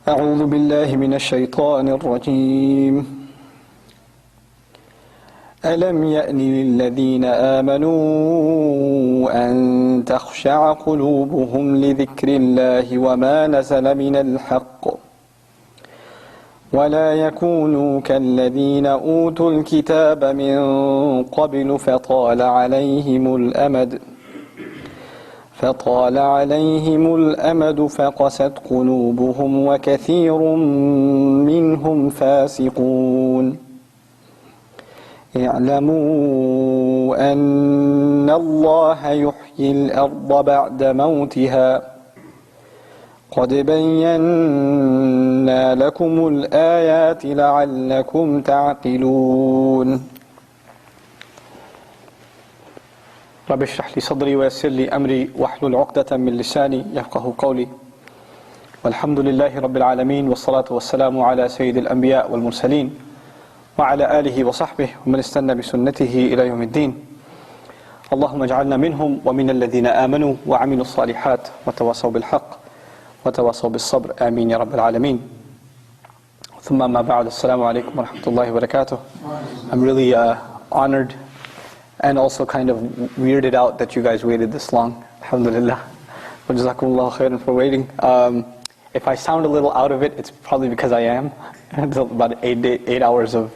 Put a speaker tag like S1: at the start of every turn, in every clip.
S1: أعوذ بالله من الشيطان الرجيم ألم يأن للذين آمنوا أن تخشع قلوبهم لذكر الله وما نزل من الحق ولا يكونوا كالذين أوتوا الكتاب من قبل فطال عليهم الأمد فقست قلوبهم وكثير منهم فاسقون اعلموا أن الله يحيي الأرض بعد موتها قد بينا لكم الآيات لعلكم تعقلون رب اشرح لي صدري ويسر لي أمري واحلل عقدة من لساني يفقه قولي والحمد لله رب العالمين والصلاة والسلام على سيد الأنبياء والمرسلين وعلى آله وصحبه ومن استنى بسنته إلى يوم الدين اللهم اجعلنا منهم ومن الذين آمنوا وعملوا الصالحات وتواصوا بالحق وتواصوا بالصبر آمين يا رب العالمين ثم ما بعد السلام عليكم ورحمة الله وبركاته. I'm really honored and also kind of weirded out that you guys waited this long. Alhamdulillah. Wa jazakumullahu khairan for waiting. If I sound a little out of it, it's probably because I am. It's about 8 hours of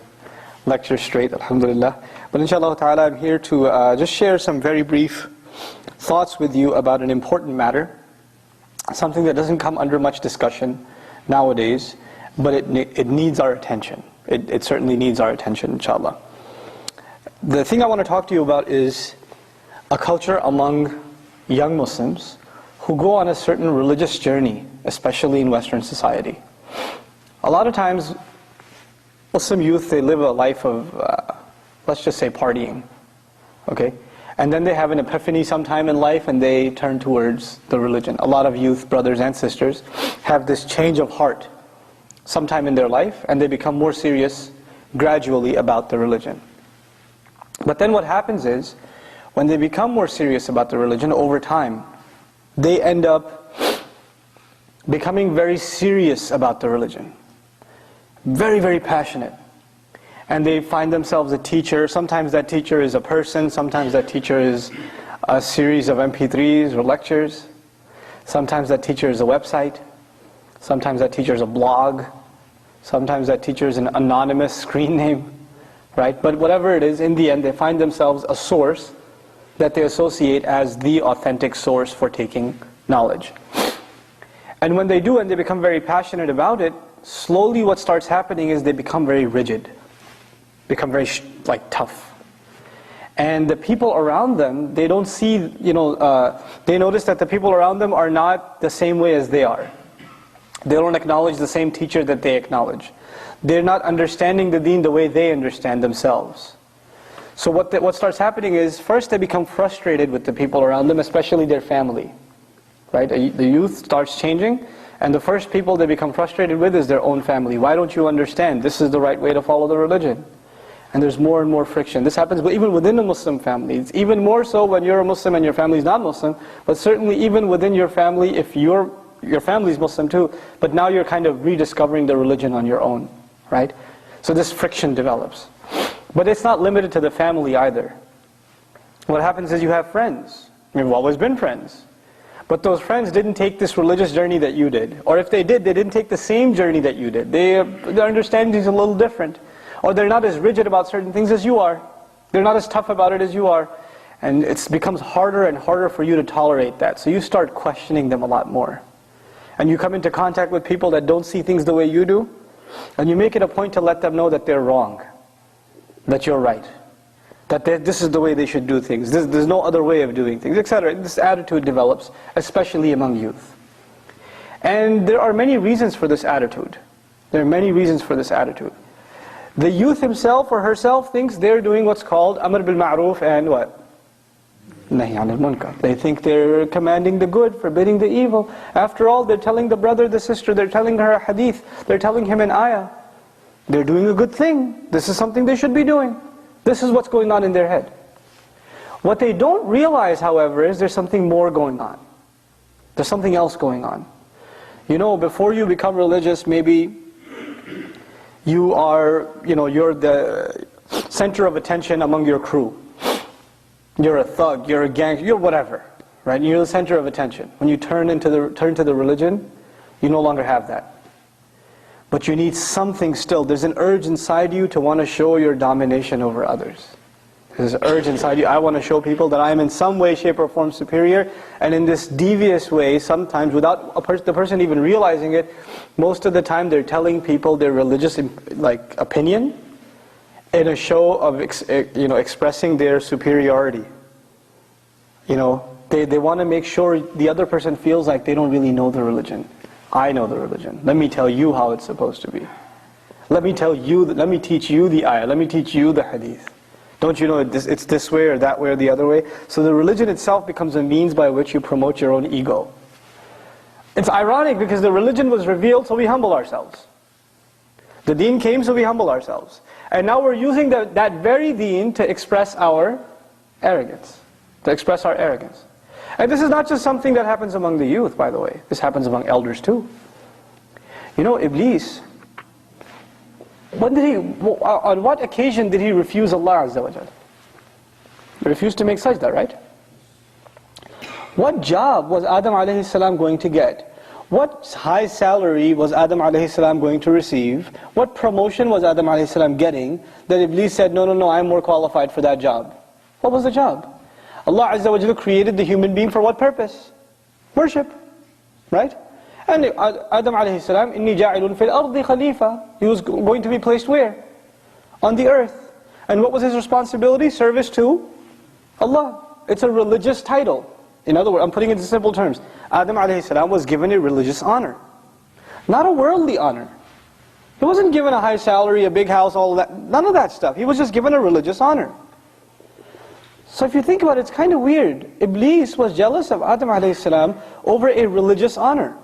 S1: lecture straight, alhamdulillah. But inshallah ta'ala, I'm here to just share some very brief thoughts with you about an important matter. Something that doesn't come under much discussion nowadays, but it needs our attention. It certainly needs our attention, inshallah. The thing I want to talk to you about is a culture among young Muslims who go on a certain religious journey, especially in Western society. A lot of times, Muslim youth, they live a life of, let's just say, partying. Okay? And then they have an epiphany sometime in life and they turn towards the religion. A lot of youth, brothers and sisters, have this change of heart sometime in their life and they become more serious gradually about the religion. But then what happens is, when they become more serious about the religion over time, they end up becoming very serious about the religion. Very, very passionate. And they find themselves a teacher. Sometimes that teacher is a person. Sometimes that teacher is a series of MP3s or lectures. Sometimes that teacher is a website. Sometimes that teacher is a blog. Sometimes that teacher is an anonymous screen name. Right? But whatever it is, in the end they find themselves a source that they associate as the authentic source for taking knowledge. And when they do and they become very passionate about it, slowly what starts happening is they become very rigid. Become very tough. And the people around them, they don't see, they notice that the people around them are not the same way as they are. They don't acknowledge the same teacher that they acknowledge. They're not understanding the deen the way they understand themselves. So what starts happening is, first they become frustrated with the people around them, especially their family. Right? The youth starts changing, and the first people they become frustrated with is their own family. Why don't you understand? This is the right way to follow the religion. And there's more and more friction. This happens even within a Muslim family. It's even more so when you're a Muslim and your family is not Muslim, but certainly even within your family, if your family is Muslim too, but now you're kind of rediscovering the religion on your own. Right? So this friction develops. But it's not limited to the family either. What happens is you have friends. You've always been friends. But those friends didn't take this religious journey that you did. Or if they did, they didn't take the same journey that you did. Their understanding is a little different. Or they're not as rigid about certain things as you are. They're not as tough about it as you are. And it becomes harder and harder for you to tolerate that. So you start questioning them a lot more. And you come into contact with people that don't see things the way you do. And you make it a point to let them know that they're wrong, that you're right, that this is the way they should do things, there's no other way of doing things, etc. This attitude develops, especially among youth. And there are many reasons for this attitude. There are many reasons for this attitude. The youth himself or herself thinks they're doing what's called Amr bil Ma'ruf and what? Nahi anil munkar. They think they're commanding the good, forbidding the evil. After all, they're telling the brother, the sister, they're telling her a hadith, they're telling him an ayah. They're doing a good thing. This is something they should be doing. This is what's going on in their head. What they don't realize, however, is there's something more going on. There's something else going on. You know, before you become religious, maybe you are, you're the center of attention among your crew. You're a thug, you're a gang, you're whatever, right? You're the center of attention. When you turn to the religion, you no longer have that. But you need something still. There's an urge inside you to want to show your domination over others. There's an urge inside you, I want to show people that I am in some way, shape or form superior. And in this devious way, sometimes without the person even realizing it, most of the time they're telling people their religious opinion in a show of expressing their superiority. They want to make sure the other person feels like they don't really know the religion. I know the religion. Let me tell you how it's supposed to be. Let me teach you the ayah. Let me teach you the hadith. Don't you know it's this way or that way or the other way? So the religion itself becomes a means by which you promote your own ego. It's ironic because the religion was revealed so we humble ourselves. The deen came so we humble ourselves. And now we're using that very deen to express our arrogance. To express our arrogance. And this is not just something that happens among the youth, by the way. This happens among elders too. Iblis, on what occasion did he refuse Allah Azza wa Jal? He refused to make sajda, right? What job was Adam alayhi salam going to get? What high salary was Adam alayhi salam going to receive? What promotion was Adam alayhi salam getting that Iblis said, no, I'm more qualified for that job? What was the job? Allah Azza wa Jalla created the human being for what purpose? Worship, right? And Adam alayhi salam, inni ja'ilun fil ardi khalifa. He was going to be placed where? On the earth. And what was his responsibility? Service to Allah. It's a religious title. In other words, I'm putting it in simple terms. Adam alayhi salam was given a religious honor. Not a worldly honor. He wasn't given a high salary, a big house, all that. None of that stuff. He was just given a religious honor. So if you think about it, it's kind of weird. Iblis was jealous of Adam alayhi salam over a religious honor.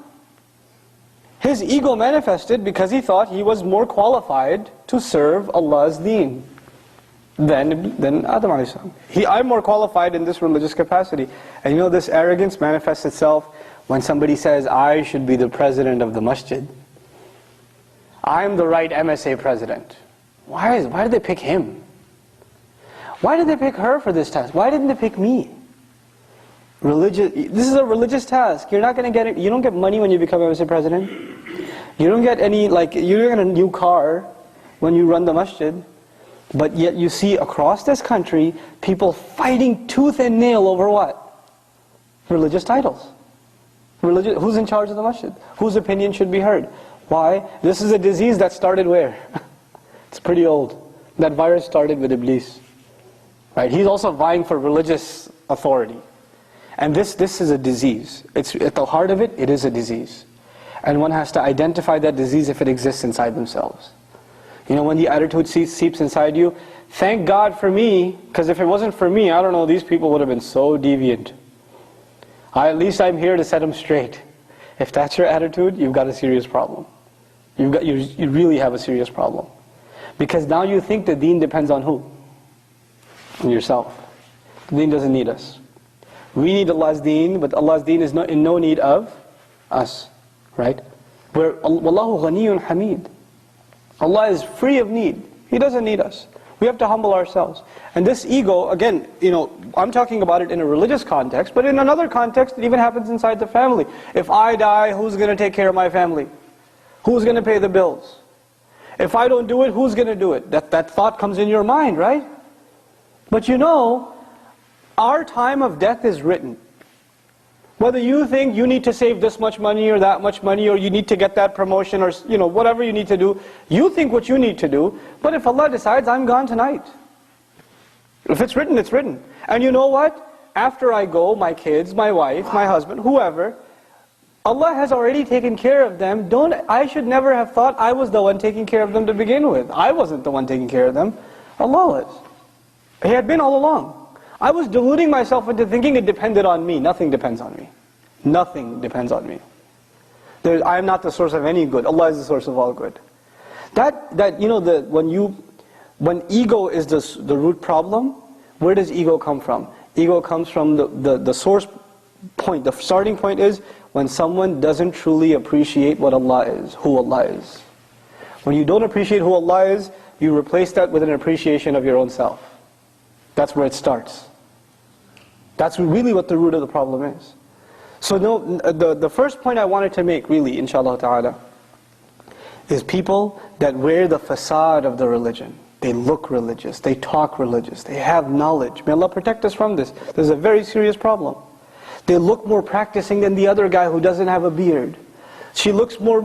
S1: His ego manifested because he thought he was more qualified to serve Allah's deen than Adam alayhi salam. I'm more qualified in this religious capacity. And this arrogance manifests itself when somebody says, I should be the president of the masjid. I'm the right MSA president. Why did they pick him? Why did they pick her for this task? Why didn't they pick me? This is a religious task. You're not going to get it. You don't get money when you become MSA president. You don't get any, you don't get a new car when you run the masjid. But yet you see across this country, people fighting tooth and nail over what? Religious titles. Who's in charge of the masjid? Whose opinion should be heard? Why? This is a disease that started where? It's pretty old. That virus started with Iblis. Right? He's also vying for religious authority. And this is a disease. It's at the heart of it, it is a disease. And one has to identify that disease if it exists inside themselves. When the attitude seeps inside you, thank God for me, because if it wasn't for me, I don't know, these people would have been so deviant. At least I'm here to set them straight. If that's your attitude, you've got a serious problem. You really have a serious problem. Because now you think the deen depends on who? On yourself. The deen doesn't need us. We need Allah's deen, but Allah's deen is in no need of us. Right? Wallahu ghaniyun hamid. Allah is free of need. He doesn't need us. We have to humble ourselves. And this ego, again, I'm talking about it in a religious context, but in another context, it even happens inside the family. If I die, who's going to take care of my family? Who's going to pay the bills? If I don't do it, who's going to do it? That thought comes in your mind, right? But our time of death is written. Whether you think you need to save this much money or that much money, or you need to get that promotion, or whatever you need to do, you think what you need to do. But if Allah decides, I'm gone tonight. If it's written, it's written. And you know what? After I go, my kids, my wife, my husband, whoever, Allah has already taken care of them. I should never have thought I was the one taking care of them to begin with. I wasn't the one taking care of them. Allah was. He had been all along. I was deluding myself into thinking it depended on me. Nothing depends on me. Nothing depends on me. I am not the source of any good. Allah is the source of all good. When ego is the root problem, where does ego come from? Ego comes from the source point. The starting point is when someone doesn't truly appreciate what Allah is, who Allah is. When you don't appreciate who Allah is, you replace that with an appreciation of your own self. That's where it starts. That's really what the root of the problem is. So no, the first point I wanted to make, really, inshallah ta'ala, is people that wear the facade of the religion. They look religious, they talk religious, they have knowledge. May Allah protect us from this. This is a very serious problem. They look more practicing than the other guy who doesn't have a beard. She looks more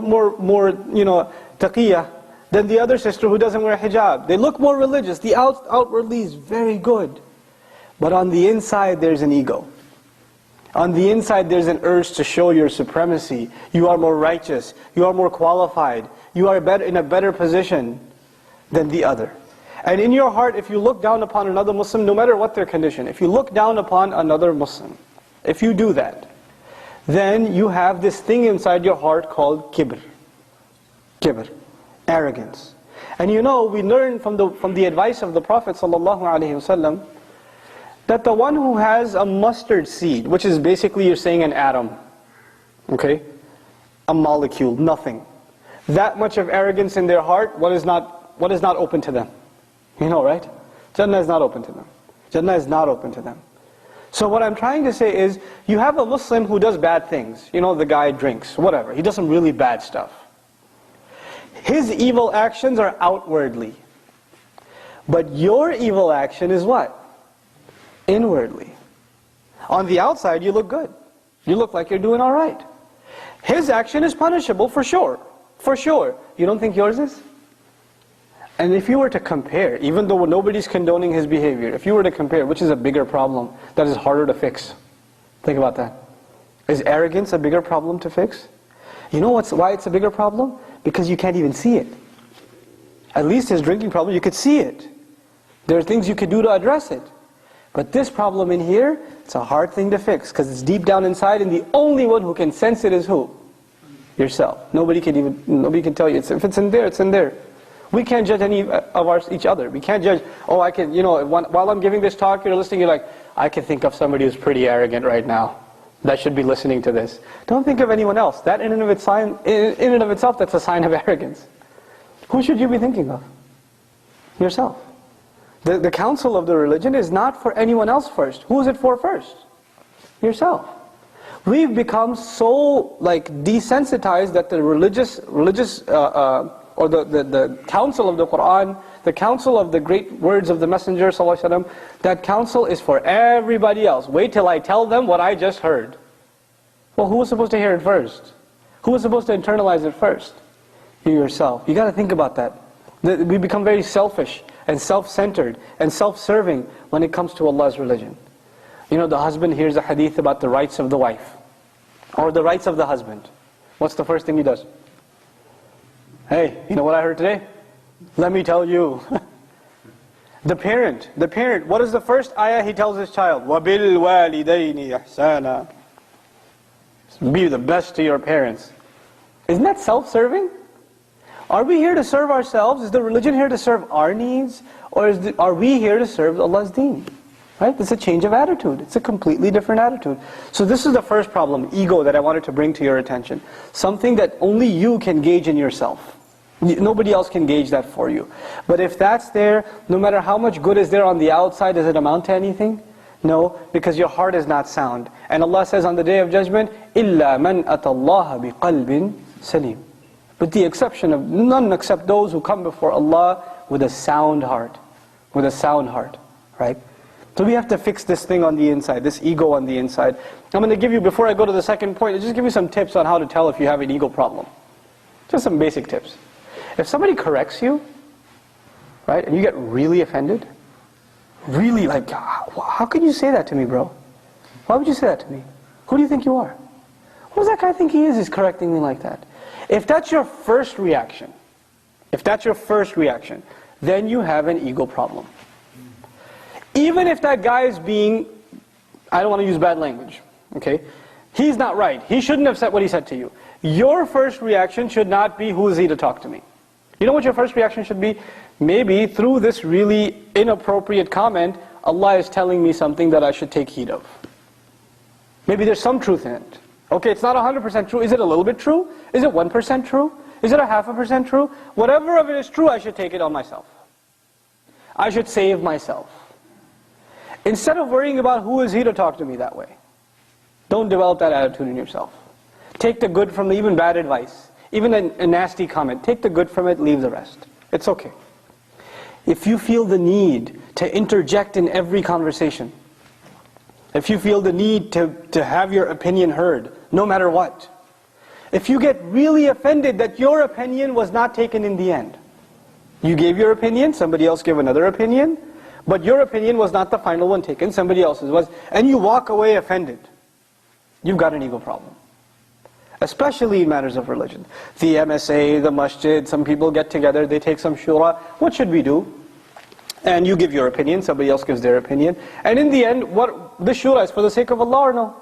S1: taqiyah than the other sister who doesn't wear a hijab. They look more religious. The outwardly is very good. But on the inside there's an ego. On the inside there's an urge to show your supremacy. You are more righteous. You are more qualified. You are in a better position than the other. And in your heart, if you look down upon another Muslim, no matter what their condition, if you look down upon another Muslim, if you do that, then you have this thing inside your heart called kibr. Kibr, arrogance. And we learn from the advice of the Prophet ﷺ that the one who has a mustard seed, which is basically you're saying an atom, okay, a molecule, nothing, that much of arrogance in their heart, what is not open to them? Right? Jannah is not open to them. Jannah is not open to them. So what I'm trying to say is, you have a Muslim who does bad things. The guy drinks, whatever. He does some really bad stuff. His evil actions are outwardly. But your evil action is what? Inwardly. On the outside, you look good. You look like you're doing all right. His action is punishable for sure. For sure. You don't think yours is? And if you were to compare, even though nobody's condoning his behavior, if you were to compare, which is a bigger problem that is harder to fix? Think about that. Is arrogance a bigger problem to fix? You know why it's a bigger problem? Because you can't even see it. At least his drinking problem, you could see it. There are things you could do to address it. But this problem in here, it's a hard thing to fix, because it's deep down inside, and the only one who can sense it is who? Yourself. Nobody can tell you. If it's in there, it's in there. We can't judge any of each other. We can't judge, I can, while I'm giving this talk, you're listening, you're like, I can think of somebody who's pretty arrogant right now that should be listening to this. Don't think of anyone else. That in and of itself, that's a sign of arrogance. Who should you be thinking of? Yourself. The counsel of the religion is not for anyone else first. Who is it for first? Yourself. We've become so desensitized that the religious or the counsel of the Qur'an, the counsel of the great words of the Messenger ﷺ, that counsel is for everybody else. Wait till I tell them what I just heard. Well, who was supposed to hear it first? Who was supposed to internalize it first? You yourself. You got to think about that. We become very selfish and self-centered and self-serving when it comes to Allah's religion. The husband hears a hadith about the rights of the wife, or the rights of the husband. What's the first thing he does? Hey, you know what I heard today? Let me tell you. The parent, what is the first ayah he tells his child? وَبِالْوَالِدَيْنِ إِحْسَانًا. Be the best to your parents. Isn't that self-serving? Are we here to serve ourselves? Is the religion here to serve our needs? Or are we here to serve Allah's deen? Right? It's a change of attitude. It's a completely different attitude. So this is the first problem, ego, that I wanted to bring to your attention. Something that only you can gauge in yourself. Nobody else can gauge that for you. But if that's there, no matter how much good is there on the outside, does it amount to anything? No, because your heart is not sound. And Allah says on the Day of Judgment, إِلَّا مَنْ أَتَى اللَّهَ بِقَلْبٍ سَلِيمٍ. With the exception of none except those who come before Allah with a sound heart. With a sound heart, right? So we have to fix this thing on the inside, this ego on the inside. I'm going to give you, before I go to the second point, just give you some tips on how to tell if you have an ego problem. Just some basic tips. If somebody corrects you, right, and you get really offended, really how could you say that to me, bro? Why would you say that to me? Who do you think you are? Who does that guy think he is? He's correcting me like that. If that's your first reaction, then you have an ego problem. Even if that guy is being, I don't want to use bad language, okay? He's not right. He shouldn't have said what he said to you. Your first reaction should not be, who is he to talk to me? You know what your first reaction should be? Maybe through this really inappropriate comment, Allah is telling me something that I should take heed of. Maybe there's some truth in it. Okay, it's not 100% true. Is it a little bit true? Is it 1% true? Is it a 0.5% true? Whatever of it is true, I should take it on myself. I should save myself. Instead of worrying about who is he to talk to me that way. Don't develop that attitude in yourself. Take the good from even bad advice. Even a nasty comment. Take the good from it, leave the rest. It's okay. If you feel the need to interject in every conversation, if you feel the need to have your opinion heard, no matter what, if you get really offended that your opinion was not taken in the end, you gave your opinion, somebody else gave another opinion, but your opinion was not the final one taken, somebody else's was, and you walk away offended, you've got an ego problem. Especially in matters of religion. The MSA, the masjid, some people get together, they take some shura. What should we do? And you give your opinion, somebody else gives their opinion. And in the end, the shura is for the sake of Allah or no?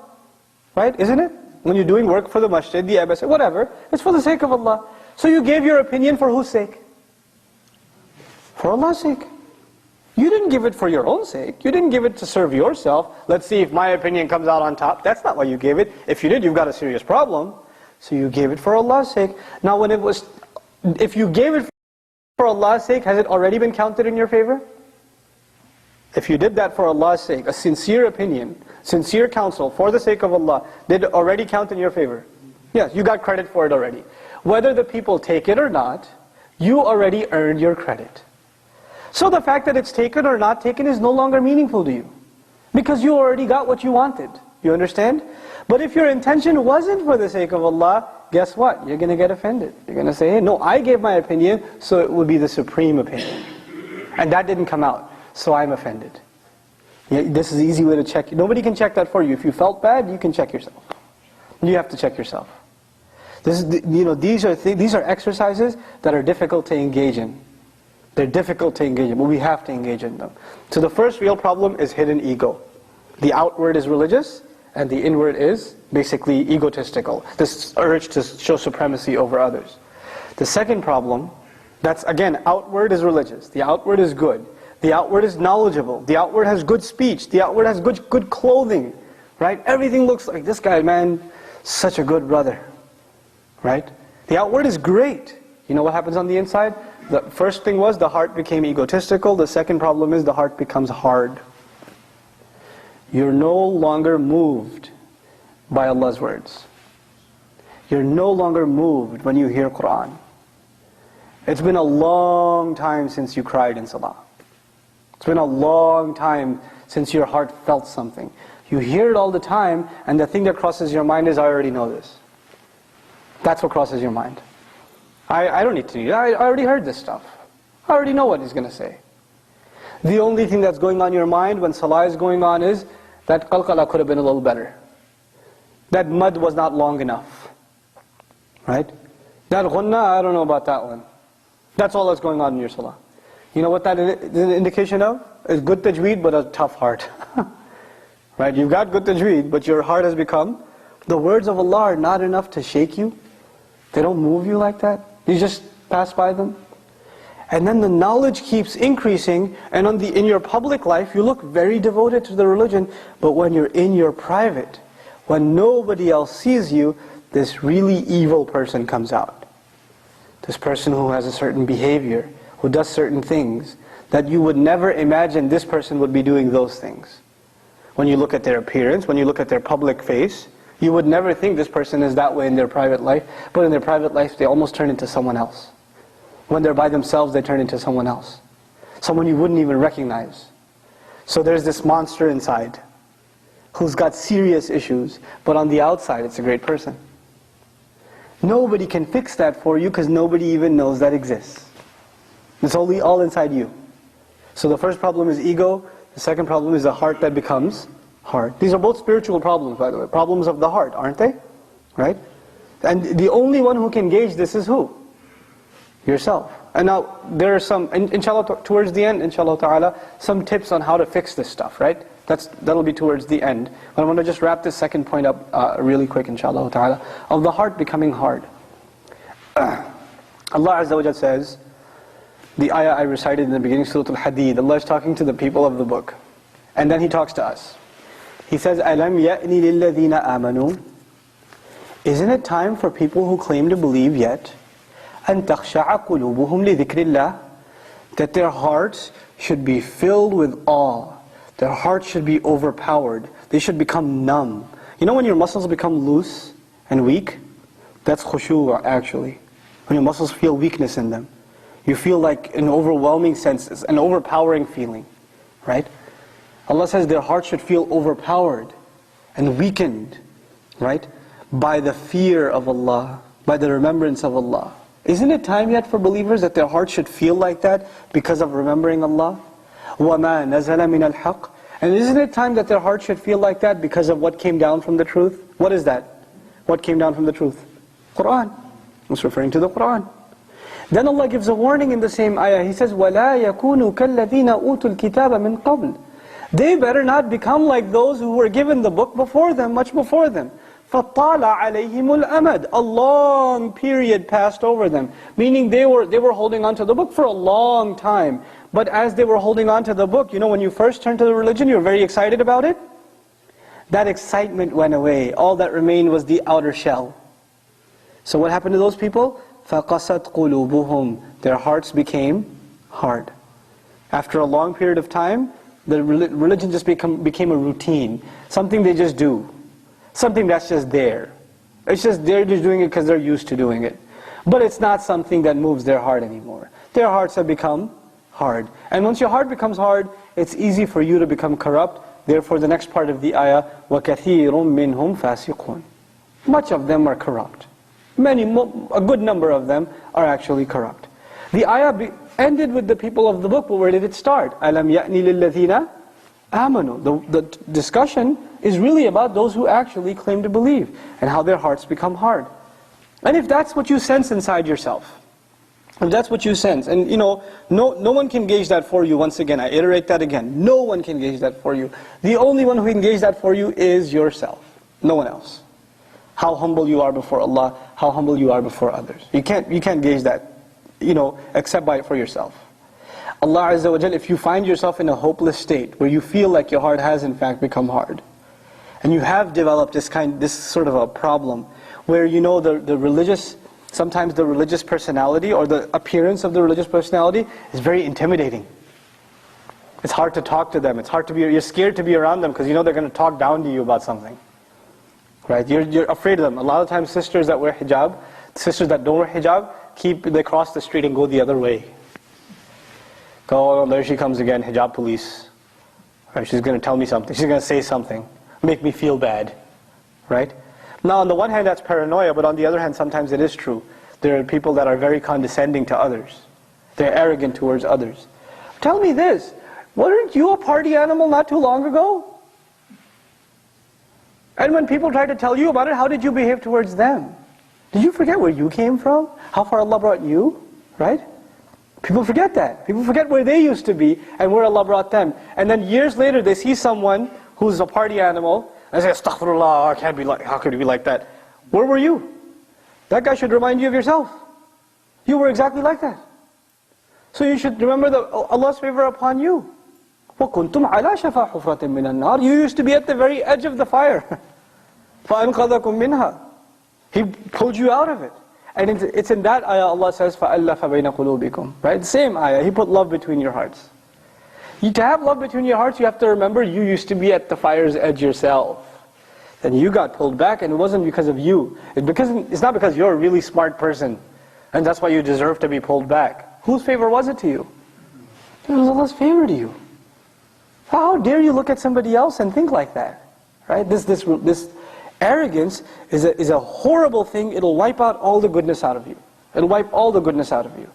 S1: Right? Isn't it? When you're doing work for the masjid, the MSA, whatever, it's for the sake of Allah. So you gave your opinion for whose sake? For Allah's sake. You didn't give it for your own sake. You didn't give it to serve yourself. Let's see if my opinion comes out on top. That's not why you gave it. If you did, you've got a serious problem. So you gave it for Allah's sake. Now if you gave it for Allah's sake, has it already been counted in your favor? If you did that for Allah's sake, a sincere opinion, sincere counsel for the sake of Allah, did it already count in your favor? Yes, you got credit for it already. Whether the people take it or not, you already earned your credit. So the fact that it's taken or not taken is no longer meaningful to you. Because you already got what you wanted. You understand? But if your intention wasn't for the sake of Allah, guess what? You're going to get offended. You're going to say, hey, no, I gave my opinion, so it would be the supreme opinion. And that didn't come out, so I'm offended. Yeah, this is an easy way to check. Nobody can check that for you. If you felt bad, you can check yourself. You have to check yourself. These are exercises that are difficult to engage in. They're difficult to engage in, but we have to engage in them. So the first real problem is hidden ego. The outward is religious, and the inward is basically egotistical. This urge to show supremacy over others. The second problem, that's again, outward is religious. The outward is good. The outward is knowledgeable. The outward has good speech. The outward has good clothing. Right? Everything looks like, this guy, man, such a good brother. Right? The outward is great. You know what happens on the inside? The first thing was the heart became egotistical. The second problem is the heart becomes hard. You're no longer moved by Allah's words. You're no longer moved when you hear Qur'an. It's been a long time since you cried in salah. It's been a long time since your heart felt something. You hear it all the time, and the thing that crosses your mind is, I already know this. That's what crosses your mind. I don't need to do that. I already heard this stuff. I already know what he's going to say. The only thing that's going on in your mind when salah is going on is that qalqala could have been a little better. That mud was not long enough. Right? That ghunna, I don't know about that one. That's all that's going on in your salah. You know what that is an indication of? It's good tajweed, but a tough heart. Right? You've got good tajweed, but your heart has become, the words of Allah are not enough to shake you. They don't move you like that. You just pass by them. And then the knowledge keeps increasing, and in your public life, you look very devoted to the religion, but when you're in your private, when nobody else sees you, this really evil person comes out. This person who has a certain behavior, who does certain things, that you would never imagine this person would be doing those things. When you look at their appearance, when you look at their public face, you would never think this person is that way in their private life, but in their private life they almost turn into someone else. When they're by themselves, they turn into someone else. Someone you wouldn't even recognize. So there's this monster inside, who's got serious issues, but on the outside it's a great person. Nobody can fix that for you because nobody even knows that exists. It's only all inside you. So the first problem is ego, the second problem is the heart that becomes hard. These are both spiritual problems, by the way. Problems of the heart, aren't they? Right? And the only one who can gauge this is who? Yourself. And now, there are some, inshallah, towards the end, inshallah ta'ala, some tips on how to fix this stuff, right? That'll be towards the end. But I want to just wrap this second point up really quick, inshallah ta'ala, of the heart becoming hard. Allah Azza wa Jalla says, the ayah I recited in the beginning, Surah Al-Hadid, Allah is talking to the people of the book. And then He talks to us. He says, أَلَمْ يَأْنِ لِلَّذِينَ آمَنُوا Isn't it time for people who claim to believe yet, أَن تَخْشَعَ قُلُوبُهُمْ لِذِكْرِ اللَّهِ, that their hearts should be filled with awe, their hearts should be overpowered, they should become numb. You know when your muscles become loose and weak? That's khushu' actually. When your muscles feel weakness in them. You feel like an overwhelming sense, an overpowering feeling. Right? Allah says their hearts should feel overpowered and weakened. Right? By the fear of Allah, by the remembrance of Allah. Isn't it time yet for believers that their hearts should feel like that because of remembering Allah? وَمَا نَزَلَ مِنَ الْحَقِّ. And isn't it time that their hearts should feel like that because of what came down from the truth? What is that? What came down from the truth? Quran. It's referring to the Quran. Then Allah gives a warning in the same ayah. He says, وَلَا يَكُونُوا كَالَّذِينَ أُوتُوا الْكِتَابَ مِنْ قَبْلِ. They better not become like those who were given the book before them, much before them. فَطَّالَ عَلَيْهِمُ الْأَمَدِ. A long period passed over them. Meaning they were holding on to the book for a long time. But as they were holding on to the book, you know when you first turned to the religion, you were very excited about it? That excitement went away. All that remained was the outer shell. So what happened to those people? فَقَسَتْ قُلُوبُهُمْ. Their hearts became hard. After a long period of time, the religion just became a routine. Something they just do. Something that's just there. It's just they're just doing it because they're used to doing it. But it's not something that moves their heart anymore. Their hearts have become hard. And once your heart becomes hard, it's easy for you to become corrupt. Therefore the next part of the ayah, وَكَثِيرٌ مِّنْهُمْ فَاسِقُونَ. Much of them are corrupt. A good number of them are actually corrupt. The ayah ended with the people of the book, but where did it start? أَلَمْ يَأْنِ لِلَّذِينَ آمَنُوا. The discussion is really about those who actually claim to believe and how their hearts become hard. And if that's what you sense inside yourself, if that's what you sense, and you know, no one can gauge that for you. Once again, I iterate that again. No one can gauge that for you. The only one who can gauge that for you is yourself. No one else. How humble you are before Allah, how humble you are before others. You can't gauge that, except by it for yourself. Allah Azza wa Jal, if you find yourself in a hopeless state, where you feel like your heart has in fact become hard, and you have developed this sort of a problem, where sometimes the religious personality, or the appearance of the religious personality, is very intimidating. It's hard to talk to them, you're scared to be around them, because you know they're going to talk down to you about something. Right? You're afraid of them. A lot of times sisters that wear hijab, sisters that don't wear hijab, they cross the street and go the other way. Oh, there she comes again, hijab police. Right? She's going to tell me something, she's going to say something, make me feel bad. Right? Now on the one hand that's paranoia, but on the other hand sometimes it is true. There are people that are very condescending to others. They're arrogant towards others. Tell me this, weren't you a party animal not too long ago? And when people try to tell you about it, how did you behave towards them? Did you forget where you came from? How far Allah brought you? Right? People forget that. People forget where they used to be and where Allah brought them. And then years later they see someone who's a party animal and say, Astaghfirullah, how could you be like that? Where were you? That guy should remind you of yourself. You were exactly like that. So you should remember Allah's favor upon you. وَكُنْتُمْ عَلَى شَفَا حُفْرَةٍ مِّنَ النَّارِ. You used to be at the very edge of the fire. فَأَنْقَذَكُمْ مِنْهَا. He pulled you out of it. And it's in that ayah Allah says, فَأَلَّفَ بَيْنَ قُلُوبِكُمْ. Right? The same ayah. He put love between your hearts. To have love between your hearts, you have to remember you used to be at the fire's edge yourself. Then you got pulled back, and it wasn't because of you. It's not because you're a really smart person, and that's why you deserve to be pulled back. Whose favor was it to you? It was Allah's favor to you. How dare you look at somebody else and think like that? Right? This arrogance is a horrible thing. It'll wipe out all the goodness out of you. It'll wipe all the goodness out of you.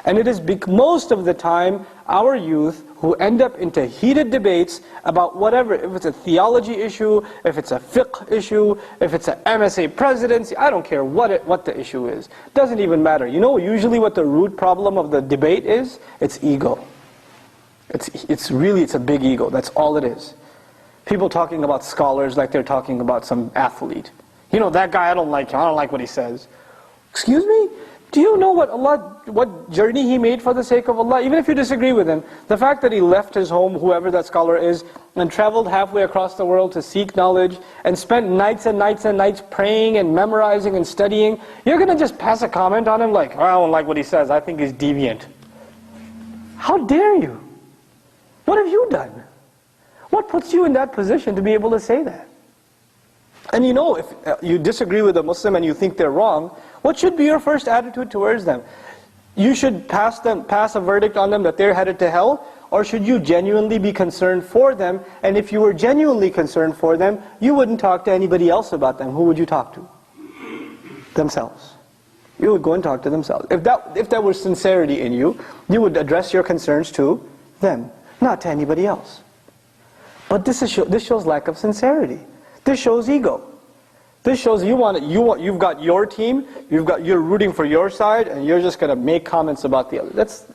S1: And it is most of the time our youth who end up into heated debates about whatever, if it's a theology issue, if it's a fiqh issue, if it's an MSA presidency, I don't care what the issue is. Doesn't even matter. You know usually what the root problem of the debate is? It's ego. It's a big ego. That's all it is. People talking about scholars like they're talking about some athlete. You know, that guy, I don't like him. I don't like what he says. Excuse me? Do you know what journey he made for the sake of Allah? Even if you disagree with him, the fact that he left his home, whoever that scholar is, and traveled halfway across the world to seek knowledge, and spent nights and nights and nights praying and memorizing and studying, you're going to just pass a comment on him like, I don't like what he says, I think he's deviant. How dare you? What have you done? What puts you in that position to be able to say that? And you know, if you disagree with a Muslim and you think they're wrong, what should be your first attitude towards them? You should pass a verdict on them that they're headed to hell, or should you genuinely be concerned for them? And if you were genuinely concerned for them, you wouldn't talk to anybody else about them. Who would you talk to? Themselves. You would go and talk to themselves. If there was sincerity in you, you would address your concerns to them, not to anybody else. But this shows lack of sincerity. This shows ego. This shows you've got your team, you're rooting for your side, and you're just going to make comments about the other. That's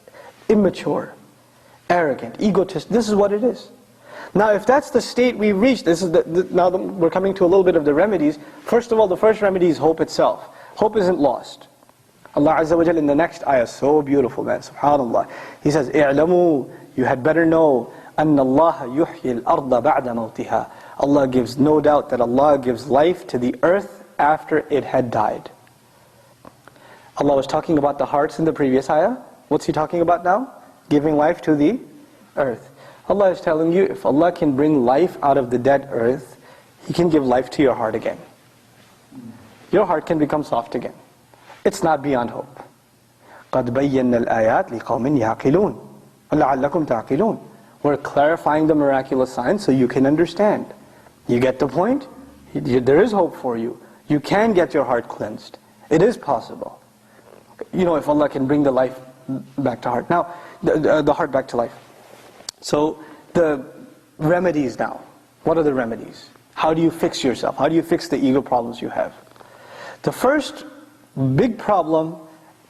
S1: immature, arrogant, egotist. This is what it is. Now, if that's the state we've reached, we're coming to a little bit of the remedies. First of all, the first remedy is hope itself. Hope isn't lost. Allah Azza wa Jal in the next ayah, so beautiful, man, subhanallah. He says, "I'lamu, you had better know, anna Allah yuhyi al-arda ba'da mawtiha." Allah gives, no doubt that Allah gives life to the earth after it had died. Allah was talking about the hearts in the previous ayah. What's He talking about now? Giving life to the earth. Allah is telling you, if Allah can bring life out of the dead earth, He can give life to your heart again. Your heart can become soft again. It's not beyond hope. قَدْ بَيَّنَّا الْآيَاتِ لِقَوْمٍ يَعْقِلُونَ وَلَعَلَّكُمْ تَعْقِلُونَ. We're clarifying the miraculous signs so you can understand. You get the point? There is hope for you. You can get your heart cleansed. It is possible. You know, if Allah can bring the life back to heart. Now, the heart back to life. So, the remedies now. What are the remedies? How do you fix yourself? How do you fix the ego problems you have? The first big problem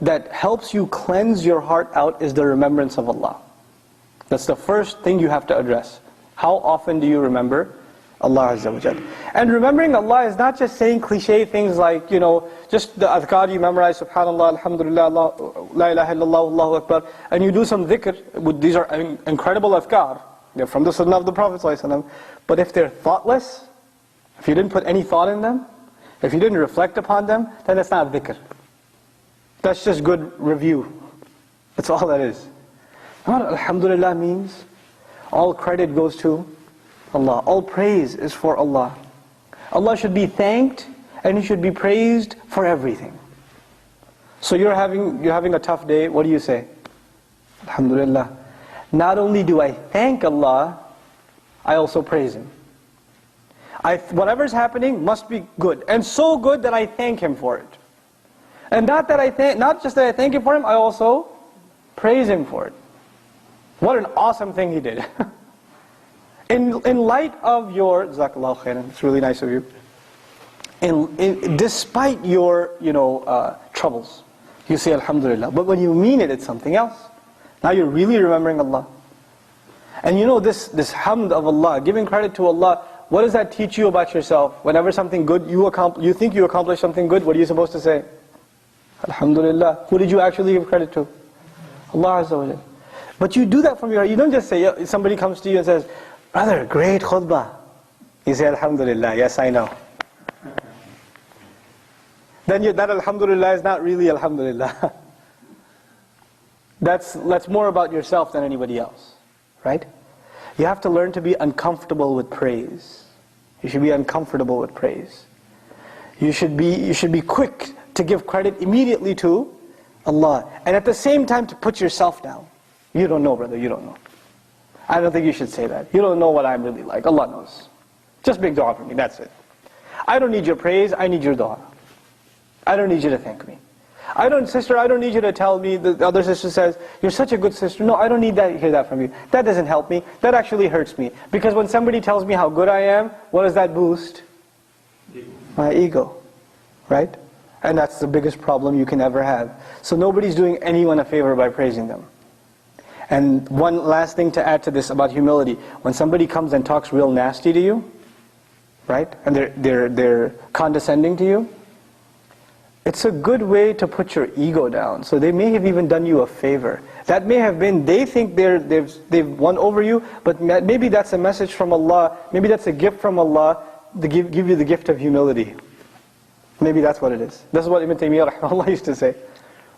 S1: that helps you cleanse your heart out is the remembrance of Allah. That's the first thing you have to address. How often do you remember Allah Azza wa Jal? And remembering Allah is not just saying cliche things like, just the adhkar you memorize, subhanallah, alhamdulillah, la ilaha illallah, Allahu Akbar, and you do some dhikr. These are incredible adhkar. They're from the sunnah of the Prophet ﷺ. But if they're thoughtless, if you didn't put any thought in them, if you didn't reflect upon them, then it's not dhikr. That's just good review. That's all that is. What alhamdulillah means? All credit goes to Allah. All praise is for Allah. Allah should be thanked and He should be praised for everything. So you're having a tough day, what do you say? Alhamdulillah. Not only do I thank Allah, I also praise Him. Whatever's happening must be good, and so good that I thank Him for it. And not just that I thank Him for Him, I also praise Him for it. What an awesome thing He did. In light of your, Jazakallahu khairan, it's really nice of you. Despite your, troubles, you say Alhamdulillah. But when you mean it, it's something else. Now you're really remembering Allah. And this hamd of Allah, giving credit to Allah, what does that teach you about yourself? Whenever something good, you think you accomplished something good, what are you supposed to say? Alhamdulillah. Who did you actually give credit to? Allah Azza wa Jal. But you do that from your heart. You don't just say, somebody comes to you and says, "Brother, great khutbah." You say, "Alhamdulillah, yes I know." Then that Alhamdulillah is not really Alhamdulillah. That's more about yourself than anybody else. Right? You have to learn to be uncomfortable with praise. You should be uncomfortable with praise. You should be quick to give credit immediately to Allah. And at the same time to put yourself down. You don't know, brother, you don't know. I don't think you should say that. You don't know what I'm really like. Allah knows. Just make dua for me, that's it. I don't need your praise, I need your dua. I don't need you to thank me. Sister, I don't need you to tell me, the other sister says, "You're such a good sister." No, I don't need to hear that from you. That doesn't help me. That actually hurts me. Because when somebody tells me how good I am, what does that boost? My ego. Right? And that's the biggest problem you can ever have. So nobody's doing anyone a favor by praising them. And one last thing to add to this about humility. When somebody comes and talks real nasty to you, right? And they're condescending to you, It's a good way to put your ego down. So they may have even done you a favor. That may have been, they think they've won over you, but maybe that's a message from Allah, maybe that's a gift from Allah, to give you the gift of humility. Maybe that's what it is. This is what Ibn Taymiyyah rahimahullah used to say.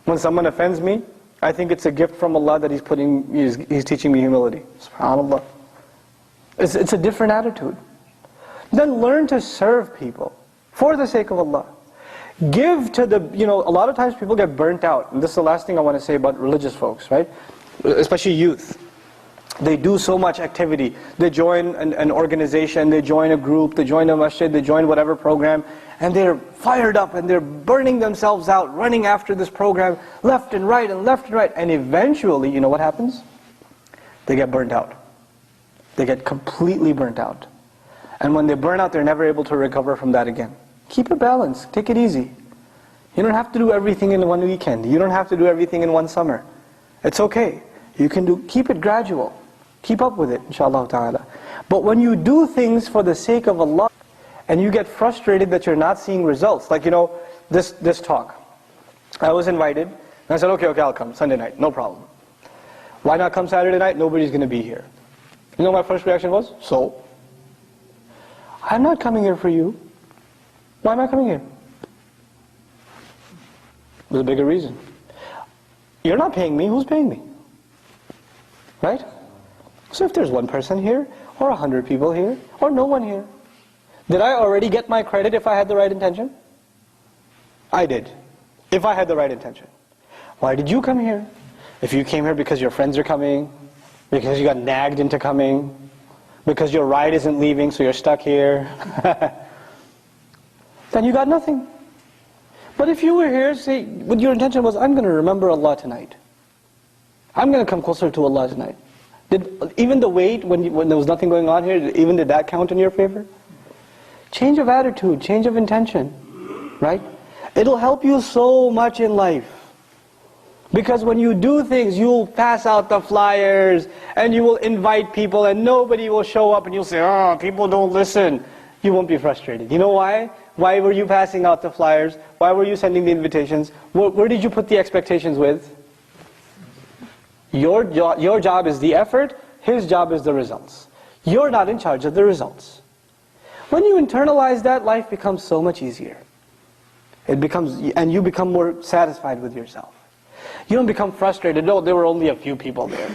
S1: When someone offends me, I think it's a gift from Allah that He's teaching me humility. SubhanAllah. It's a different attitude. Then learn to serve people for the sake of Allah. Give to the, a lot of times people get burnt out. And this is the last thing I want to say about religious folks, right? Especially youth. They do so much activity. They join an organization, they join a group, they join a masjid, they join whatever program, and they're fired up and they're burning themselves out, running after this program, left and right and left and right. And eventually, you know what happens? They get burnt out. They get completely burnt out. And when they burn out, they're never able to recover from that again. Keep it balanced. Take it easy. You don't have to do everything in one weekend. You don't have to do everything in one summer. It's okay. You can keep it gradual. Keep up with it, inshallah ta'ala. But when you do things for the sake of Allah, and you get frustrated that you're not seeing results, like this talk. I was invited, and I said, okay, I'll come, Sunday night, no problem. Why not come Saturday night? Nobody's going to be here. You know what my first reaction was? So? I'm not coming here for you. Why am I coming here? There's a bigger reason. You're not paying me, who's paying me? Right? So if there's one person here, or 100 people here, or no one here, did I already get my credit if I had the right intention? I did, if I had the right intention. Why did you come here? If you came here because your friends are coming, because you got nagged into coming, because your ride isn't leaving so you're stuck here, then you got nothing. But if you were here, say, what your intention was, I'm going to remember Allah tonight. I'm going to come closer to Allah tonight. Even the wait, when there was nothing going on here, did that count in your favor? Change of attitude, change of intention, right? It'll help you so much in life. Because when you do things, you'll pass out the flyers, and you will invite people, and nobody will show up, and you'll say, oh, people don't listen. You won't be frustrated. You know why? Why were you passing out the flyers? Why were you sending the invitations? Where did you put the expectations with? Your job is the effort, his job is the results. You're not in charge of the results. When you internalize that, life becomes so much easier. And you become more satisfied with yourself. You don't become frustrated, oh, there were only a few people there.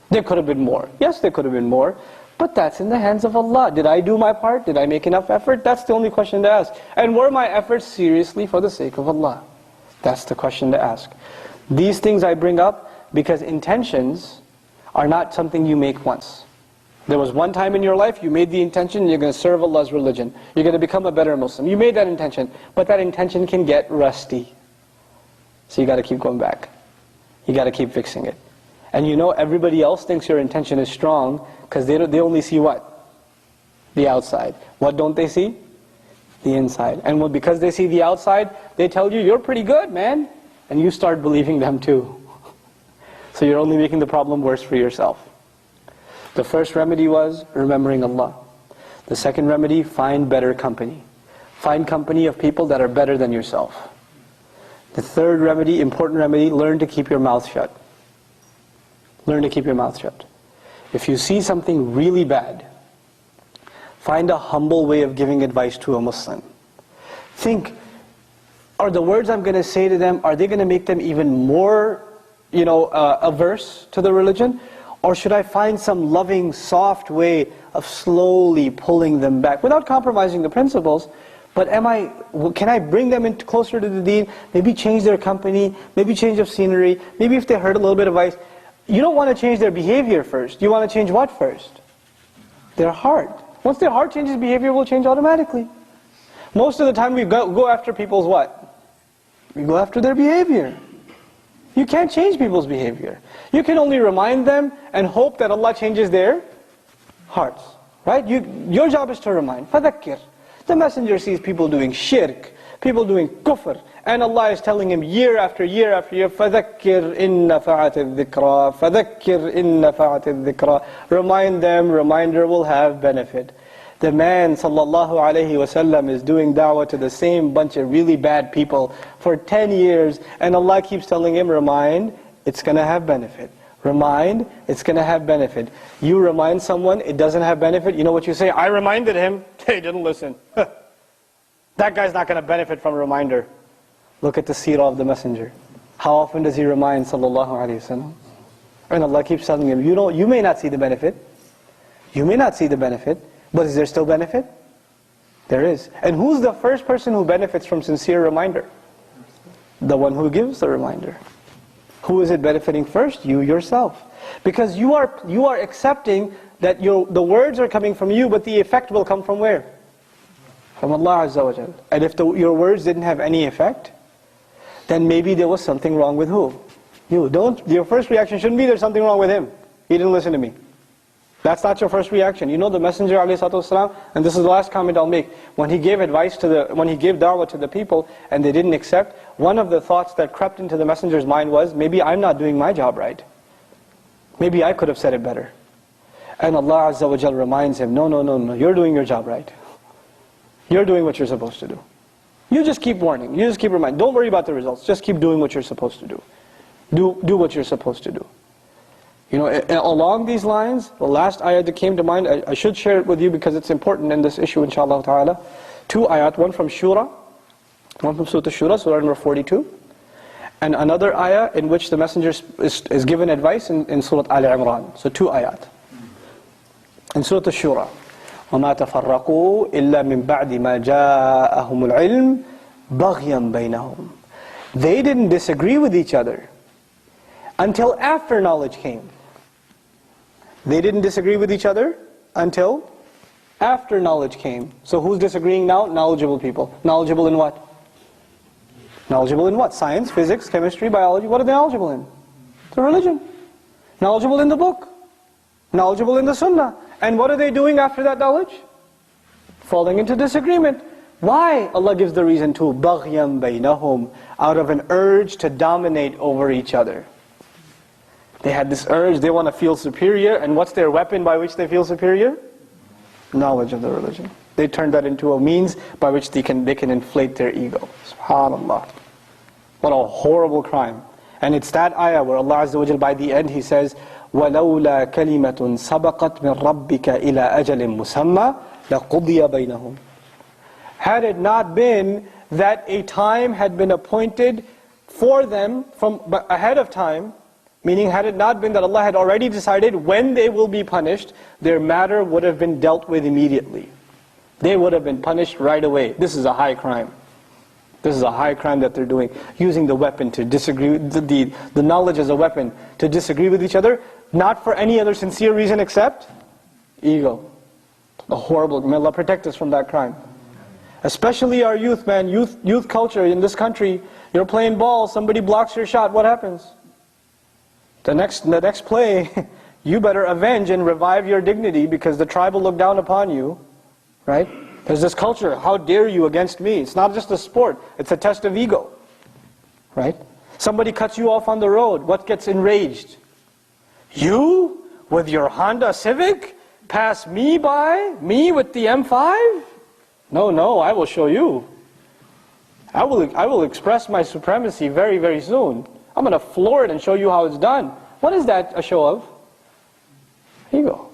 S1: There could have been more. Yes, there could have been more. But that's in the hands of Allah. Did I do my part? Did I make enough effort? That's the only question to ask. And were my efforts seriously for the sake of Allah? That's the question to ask. These things I bring up because intentions are not something you make once. There was one time in your life you made the intention you're going to serve Allah's religion. You're going to become a better Muslim. You made that intention. But that intention can get rusty. So you got to keep going back. You got to keep fixing it. And everybody else thinks your intention is strong because they only see what? The outside. What don't they see? The inside. And because they see the outside, they tell you, you're pretty good, man. And you start believing them too. So you're only making the problem worse for yourself. The first remedy was remembering Allah. The second remedy, find better company. Find company of people that are better than yourself. The third remedy, important remedy, learn to keep your mouth shut. Learn to keep your mouth shut. If you see something really bad, find a humble way of giving advice to a Muslim. Think, are the words I'm going to say to them, are they going to make them even more, averse to the religion? Or should I find some loving, soft way of slowly pulling them back, without compromising the principles? But can I bring them in closer to the deen? Maybe change their company, maybe change of scenery, maybe if they heard a little bit of advice. You don't want to change their behavior first. You want to change what first? Their heart. Once their heart changes, behavior will change automatically. Most of the time we go after people's what? We go after their behavior. You can't change people's behavior. You can only remind them and hope that Allah changes their hearts. Right? Your job is to remind. فَذَكِّرْ. The messenger sees people doing shirk, people doing kufr, and Allah is telling him year after year after year, فَذَكِّرْ إِنَّ فَعَتِ الذِّكْرَى فَذَكِّرْ إِنَّ فَعَتِ الذِّكْرَى. Remind them, reminder will have benefit. The man sallallahu alayhi wasallam is doing da'wah to the same bunch of really bad people for 10 years, and Allah keeps telling him, remind, it's going to have benefit. Remind, it's going to have benefit. You remind someone, it doesn't have benefit, you know what you say? I reminded him, he didn't listen. That guy's not going to benefit from a reminder. Look at the seerah of the messenger. How often does he remind sallallahu alayhi wasallam? And Allah keeps telling him, you may not see the benefit. You may not see the benefit. But is there still benefit? There is. And who's the first person who benefits from sincere reminder? The one who gives the reminder. Who is it benefiting first? You yourself. Because you are accepting that the words are coming from you, but the effect will come from where? From Allah Azza wa Jal. And if your words didn't have any effect, then maybe there was something wrong with who? You. Your first reaction shouldn't be there's something wrong with him. He didn't listen to me. That's not your first reaction. You know the Messenger ﷺ, and this is the last comment I'll make, when he gave when he gave da'wah to the people and they didn't accept, one of the thoughts that crept into the Messenger's mind was, maybe I'm not doing my job right. Maybe I could have said it better. And Allah Azza wa Jal reminds him, no, you're doing your job right. You're doing what you're supposed to do. You just keep warning, you just keep reminding. Don't worry about the results, just keep doing what you're supposed to do. Do what you're supposed to do. You know, along these lines, the last ayat that came to mind, I should share it with you because it's important in this issue, inshallah ta'ala. 2 ayat, one from Shura, one from Surah Shura, Surah number 42, and another ayah in which the Messenger is given advice in Surah Al-Imran. So 2 ayat. In Surah Shura, وَمَا تَفَرَّقُوا إِلَّا مِن بَعْدِ مَا جَاءَهُمُ الْعِلْمُ بَغْيًا بَيْنَهُمْ. They didn't disagree with each other until after knowledge came. They didn't disagree with each other until after knowledge came. So who's disagreeing now? Knowledgeable people. Knowledgeable in what? Knowledgeable in what? Science, physics, chemistry, biology. What are they knowledgeable in? The religion. Knowledgeable in the book. Knowledgeable in the sunnah. And what are they doing after that knowledge? Falling into disagreement. Why? Allah gives the reason too. بَغْيًا بَيْنَهُمْ. Out of an urge to dominate over each other. They had this urge, they want to feel superior, and what's their weapon by which they feel superior? Knowledge of the religion. They turned that into a means by which they can inflate their ego. SubhanAllah. What a horrible crime. And it's that ayah where Allah Azza wa Jal, by the end, He says, وَلَوْلَا كَلِمَةٌ سَبَقَتْ مِنْ رَبِّكَ إِلَىٰ أَجَلٍ مُسَمَّى لَقُضِيَ بَيْنَهُمْ. Had it not been that a time had been appointed for them from ahead of time, meaning had it not been that Allah had already decided when they will be punished, their matter would have been dealt with immediately. They would have been punished right away. This is a high crime. This is a high crime that they're doing. Using the weapon to disagree, the knowledge as a weapon to disagree with each other, not for any other sincere reason except ego. A horrible, may Allah protect us from that crime. Especially our youth, man, youth culture in this country. You're playing ball, somebody blocks your shot, what happens? The next play, you better avenge and revive your dignity because the tribe will look down upon you, right? There's this culture, how dare you against me? It's not just a sport, it's a test of ego, right? Somebody cuts you off on the road, what gets enraged? You, with your Honda Civic, pass me by, me with the M5? No, I will show you. I will express my supremacy very, very soon. I'm going to floor it and show you how it's done. What is that a show of? Ego.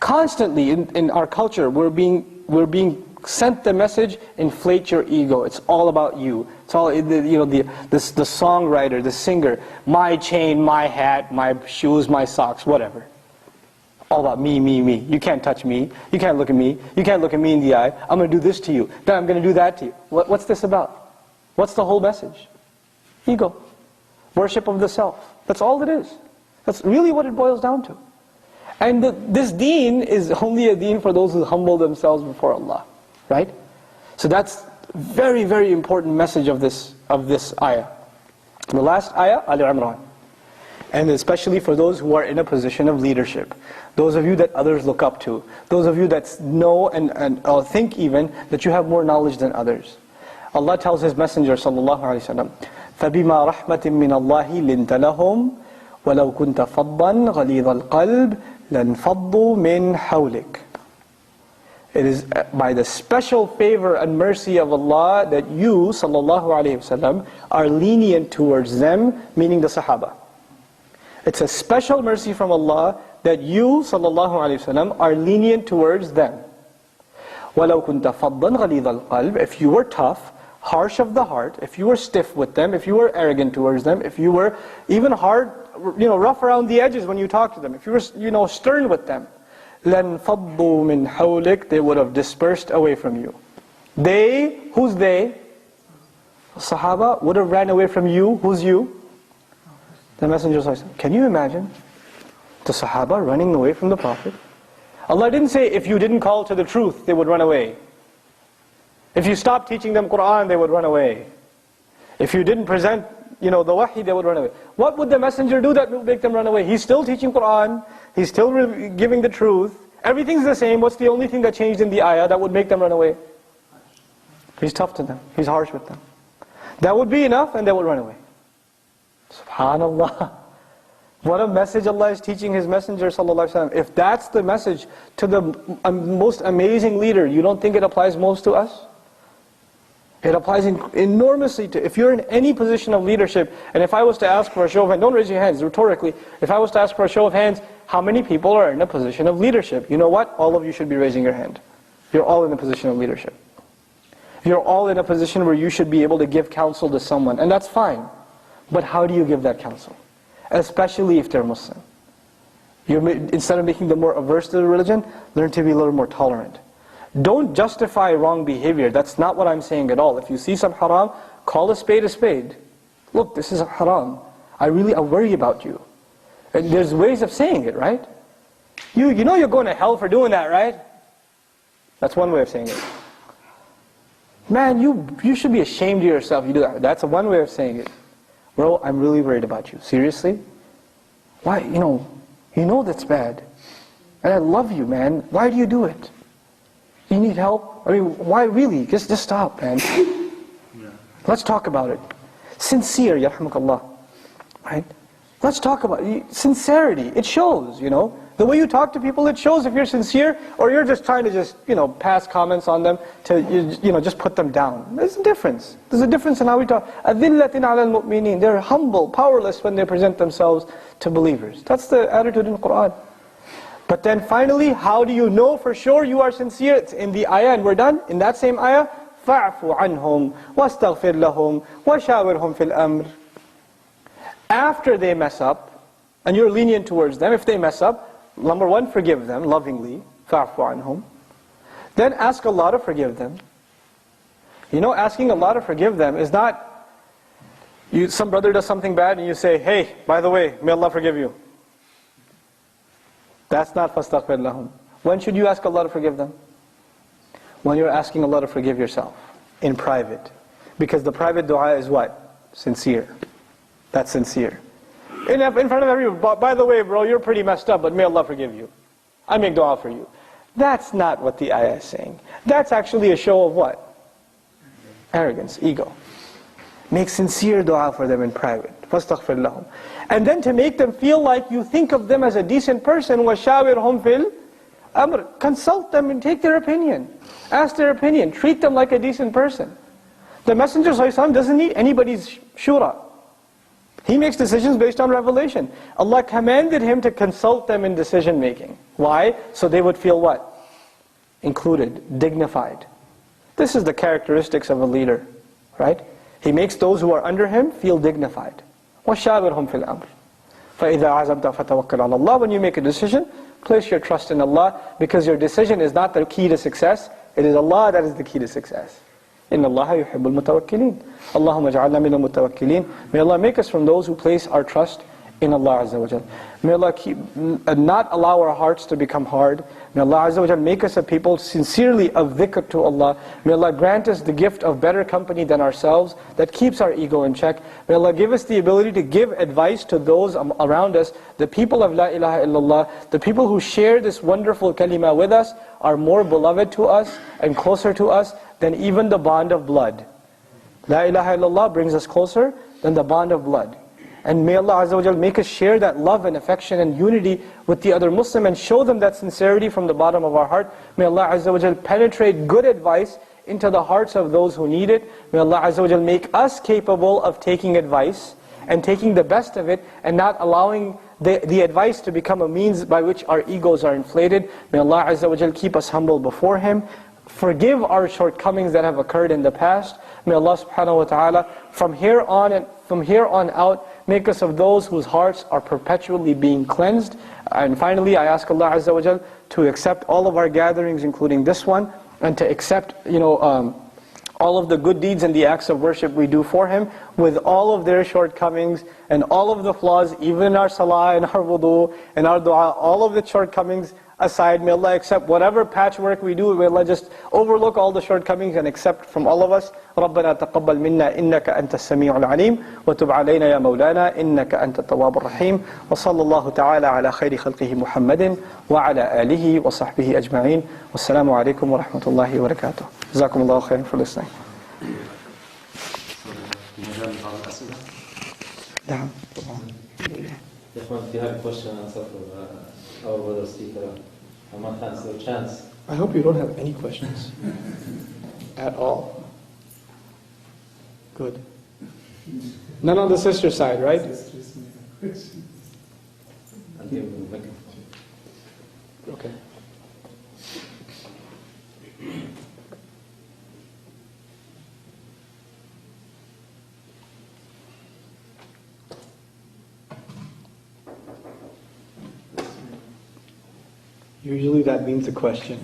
S1: Constantly in our culture, we're being sent the message: inflate your ego. It's all about you. It's all the songwriter, the singer. My chain, my hat, my shoes, my socks, whatever. All about me, me, me. You can't touch me. You can't look at me. You can't look at me in the eye. I'm going to do this to you. Then I'm going to do that to you. What's this about? What's the whole message? Ego. Worship of the self. That's all it is. That's really what it boils down to. And this deen is only a deen for those who humble themselves before Allah. Right? So that's very, very important message of this ayah. The last ayah, Al-Imran. And especially for those who are in a position of leadership. Those of you that others look up to. Those of you that know and think even that you have more knowledge than others. Allah tells His Messenger sallallahu alaihi wasallam, فَبِمَا رَحْمَةٍ مِّنَ اللَّهِ لِنْتَ لَهُمْ وَلَوْ كُنْتَ فَضًّا غَلِيظَ الْقَلْبِ لَانْفَضُّوا مِنْ حَوْلِكَ. It is by the special favor and mercy of Allah that you, sallallahu alayhi wasallam, are lenient towards them, meaning the Sahaba. It's a special mercy from Allah that you, sallallahu alayhi wasallam, are lenient towards them. وَلَوْ كُنْتَ فَضًّا غَلِيظَ الْقَلْبِ If you were tough, harsh of the heart, if you were stiff with them, if you were arrogant towards them, if you were even hard, rough around the edges when you talk to them, if you were, stern with them, لَنْ فَضُّوا مِنْ حَوْلِكَ They would have dispersed away from you. They, who's they? Sahaba would have ran away from you. Who's you? The Messenger says, can you imagine the Sahaba running away from the Prophet? Allah didn't say if you didn't call to the truth, they would run away. If you stopped teaching them Qur'an, they would run away. If you didn't present, the wahi, they would run away. What would the Messenger do that would make them run away? He's still teaching Qur'an, he's still giving the truth, everything's the same. What's the only thing that changed in the ayah that would make them run away? He's tough to them, he's harsh with them. That would be enough and they would run away. SubhanAllah. What a message Allah is teaching His Messenger sallallahu alaihi wasallam. If that's the message to the most amazing leader, you don't think it applies most to us? It applies enormously to, if you're in any position of leadership, and if I was to ask for a show of hands, don't raise your hands, rhetorically, if I was to ask for a show of hands, how many people are in a position of leadership? You know what? All of you should be raising your hand. You're all in a position of leadership. You're all in a position where you should be able to give counsel to someone, and that's fine. But how do you give that counsel? Especially if they're Muslim. Instead of making them more averse to the religion, learn to be a little more tolerant. Don't justify wrong behavior. That's not what I'm saying at all. If you see some haram, call a spade a spade. Look, this is haram. I worry about you. And there's ways of saying it, right? You know you're going to hell for doing that, right? That's one way of saying it. Man, you should be ashamed of yourself. You do that. That's one way of saying it. Bro, I'm really worried about you. Seriously? Why? You know that's bad. And I love you, man. Why do you do it? You need help? I mean, why really? Just stop, man. Yeah. Let's talk about it. Sincere, yarhamukallah. Right? Let's talk about it. Sincerity. It shows, The way you talk to people, it shows if you're sincere, or you're just trying to pass comments on them to, just put them down. There's a difference. There's a difference in how we talk. أَذِلَّةٍ عَلَى الْمُؤْمِنِينَ They're humble, powerless when they present themselves to believers. That's the attitude in the Qur'an. But then finally, how do you know for sure you are sincere? It's in the ayah, and we're done. In that same ayah, فَاعْفُ عَنْهُمْ وَاسْتَغْفِرْ لَهُمْ وَشَاوِرْهُمْ فِي الْأَمْرِ After they mess up, and you're lenient towards them, if they mess up, number one, forgive them lovingly, فَاعْفُ عَنْهُمْ. Then ask Allah to forgive them. Asking Allah to forgive them is not, some brother does something bad and you say, hey, by the way, may Allah forgive you. That's not فَاسْتَغْفِرْ لَهُمْ. When should you ask Allah to forgive them? When you're asking Allah to forgive yourself, in private. Because the private dua is what? Sincere. That's sincere. In front of everyone, by the way, bro, you're pretty messed up, but may Allah forgive you. I make dua for you. That's not what the ayah is saying. That's actually a show of what? Arrogance, ego. Make sincere dua for them in private. فَاسْتَغْفِرْ لَهُمْ. And then to make them feel like you think of them as a decent person, وَشَاوِرْهُمْ فِي الْأَمْرِ. Consult them and take their opinion. Ask their opinion. Treat them like a decent person. The Messenger ﷺ doesn't need anybody's shura. He makes decisions based on revelation. Allah commanded him to consult them in decision making. Why? So they would feel what? Included, dignified. This is the characteristics of a leader, right? He makes those who are under him feel dignified. وَشَاوِرْهُمْ فِي الْأَمْرِ فَإِذَا عَزَمْتَ فَتَوَكَّلْ عَلَى اللَّهِ. When you make a decision, place your trust in Allah, because your decision is not the key to success. It is Allah that is the key to success. إِنَّ اللَّهَ يُحِبُّ الْمُتَوَكِّلِينَ اللَّهُمَّ اجْعَلْنَا مِنَ الْمُتَوَكِّلِينَ. May Allah make us from those who place our trust in Allah Azza wa Jal. May Allah not allow our hearts to become hard. May Allah Azza wa Jal make us a people sincerely of dhikr to Allah. May Allah grant us the gift of better company than ourselves that keeps our ego in check. May Allah give us the ability to give advice to those around us. The people of La ilaha illallah, the people who share this wonderful kalima with us, are more beloved to us and closer to us than even the bond of blood. La ilaha illallah brings us closer than the bond of blood. And may Allah Azza wa Jal make us share that love and affection and unity with the other Muslim and show them that sincerity from the bottom of our heart. May Allah Azza wa Jal penetrate good advice into the hearts of those who need it. May Allah Azza wa Jal make us capable of taking advice and taking the best of it and not allowing the advice to become a means by which our egos are inflated. May Allah Azza wa Jal keep us humble before Him. Forgive our shortcomings that have occurred in the past. May Allah subhanahu wa ta'ala from here on out make us of those whose hearts are perpetually being cleansed. And finally, I ask Allah Azza wa Jal to accept all of our gatherings, including this one, and to accept all of the good deeds and the acts of worship we do for Him, with all of their shortcomings and all of the flaws, even in our salah and our wudu and our dua, all of the shortcomings aside. May Allah accept whatever patchwork we do. May Allah just overlook all the shortcomings and accept from all of us. رَبَّنَا تَقَبَّلْ مِنَّا إِنَّكَ أَنْتَ السَّمِيعُ الْعَلِيمُ وَتُبْ عَلَيْنَا يَا مَوْلَانَا إِنَّكَ أَنْتَ التَّوَّابُ الرَّحِيمُ وصلى الله تعالى على خير خلقه محمد وعلى آله وصحبه أجمعين والسلام عليكم ورحمة الله وبركاته. جزاكم الله خيرا for listening.
S2: If you have a question and answer for our brother speaker, I'm not answer a chance.
S1: I hope you don't have any questions at all. Good. None on the sister side, right?
S2: I'll give him the microphone.
S1: Okay. Usually that means a question.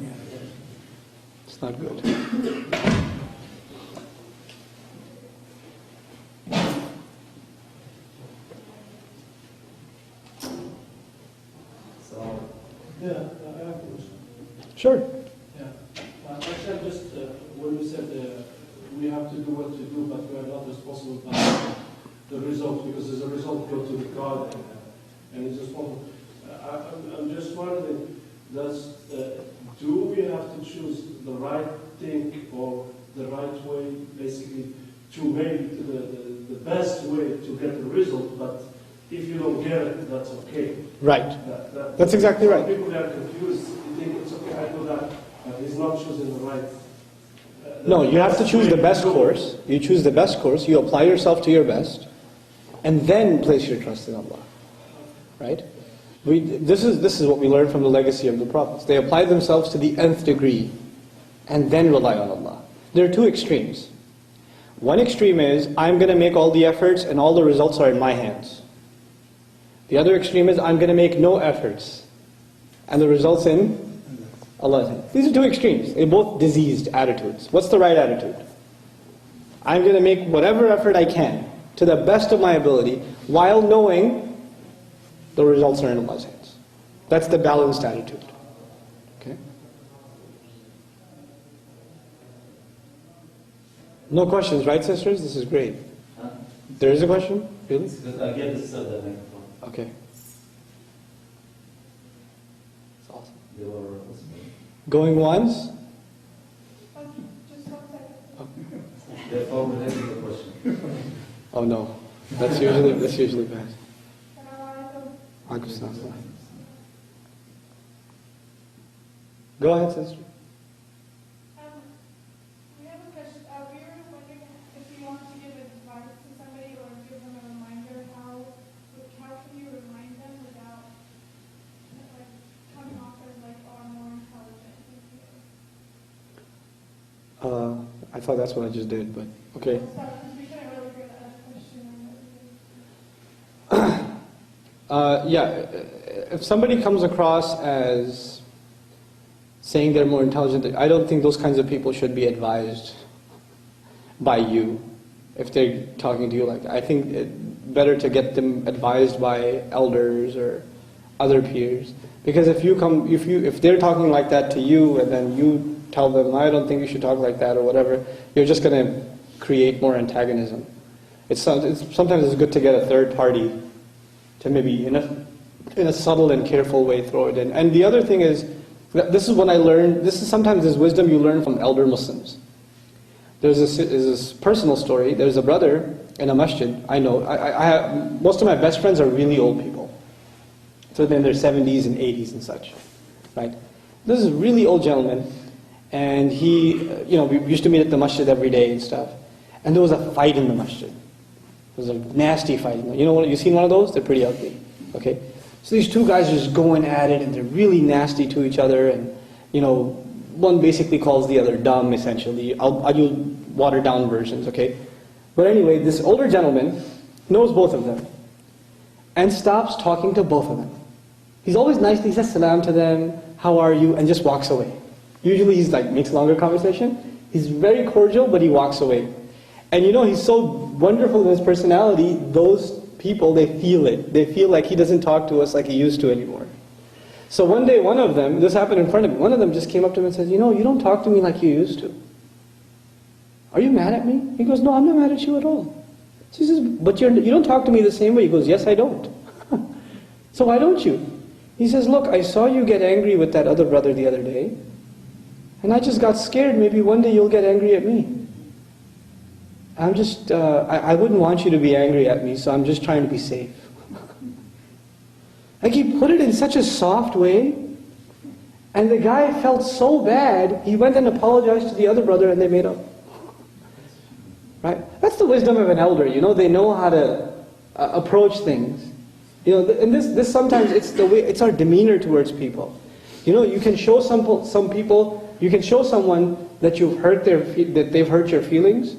S1: It's not good.
S3: Yeah, I have a question.
S1: Sure.
S3: Yeah. Actually, just when you said we have to do what to do, but we are not responsible for the result, because as a result go to God and He's responsible. I'm just wondering, do we have to choose the right thing or the right way, basically, to make the best way to get the result, but if you don't get it, that's okay.
S1: Right. That's exactly right.
S3: People are confused. They think it's okay, I do that, but he's not choosing the right.
S1: No, you have to choose the best course. You choose the best course. You apply yourself to your best, and then place your trust in Allah. Right? This is what we learned from the legacy of the prophets. They applied themselves to the nth degree, and then rely on Allah. There are two extremes. One extreme is, I'm going to make all the efforts, and all the results are in my hands. The other extreme is, I'm going to make no efforts, and the results in Allah's hands. These are two extremes. They're both diseased attitudes. What's the right attitude? I'm going to make whatever effort I can, to the best of my ability, while knowing the results are in Allah's hands. That's the balanced attitude. Okay? No questions, right, sisters? This is great.
S2: Huh?
S1: There is a question? Really?
S2: Again, this is the microphone.
S1: Okay. It's awesome.
S2: They were listening.
S1: Going once?
S4: Just 1 second.
S2: They're formulating the question.
S1: Oh no. That's usually bad. Go ahead, sister.
S4: We have a question. We were wondering if you want to give advice to somebody or give them a reminder, how can you remind them without coming off as more intelligent?
S1: I thought that's what I just did, but okay.
S4: We couldn't really hear the other question.
S1: If somebody comes across as saying they're more intelligent, I don't think those kinds of people should be advised by you if they're talking to you like that. I think it's better to get them advised by elders or other peers. Because if they're talking like that to you and then you tell them, I don't think you should talk like that or whatever, you're just going to create more antagonism. Sometimes it's good to get a third party to maybe, in a subtle and careful way, throw it in. And the other thing is, this is what I learned, sometimes this wisdom you learn from elder Muslims. There's this personal story. There's a brother in a masjid. I know. I have, most of my best friends are really old people. So they're in their 70s and 80s and such. Right? This is a really old gentleman. And he, we used to meet at the masjid every day and stuff. And there was a fight in the masjid. It was a nasty fight. You've seen one of those? They're pretty ugly. Okay? So these two guys are just going at it, and they're really nasty to each other. And, one basically calls the other dumb, essentially. I'll use watered down versions, okay? But anyway, this older gentleman knows both of them and stops talking to both of them. He's always nice. He says salam to them, how are you, and just walks away. Usually he's makes longer conversation. He's very cordial, but he walks away. And he's so wonderful in his personality, those people, they feel it. They feel like he doesn't talk to us like he used to anymore. So one day, one of them, this happened in front of me, one of them just came up to him and says, you don't talk to me like you used to. Are you mad at me? He goes, no, I'm not mad at you at all. She says, but you don't talk to me the same way. He goes, yes, I don't. So why don't you? He says, look, I saw you get angry with that other brother the other day, and I just got scared. Maybe one day you'll get angry at me. I'm just, I wouldn't want you to be angry at me, so I'm just trying to be safe. He put it in such a soft way, and the guy felt so bad, he went and apologized to the other brother, and they made up. Right? That's the wisdom of an elder, they know how to approach things. And this sometimes, it's our demeanor towards people. You can show some people, you can show someone that that they've hurt your feelings,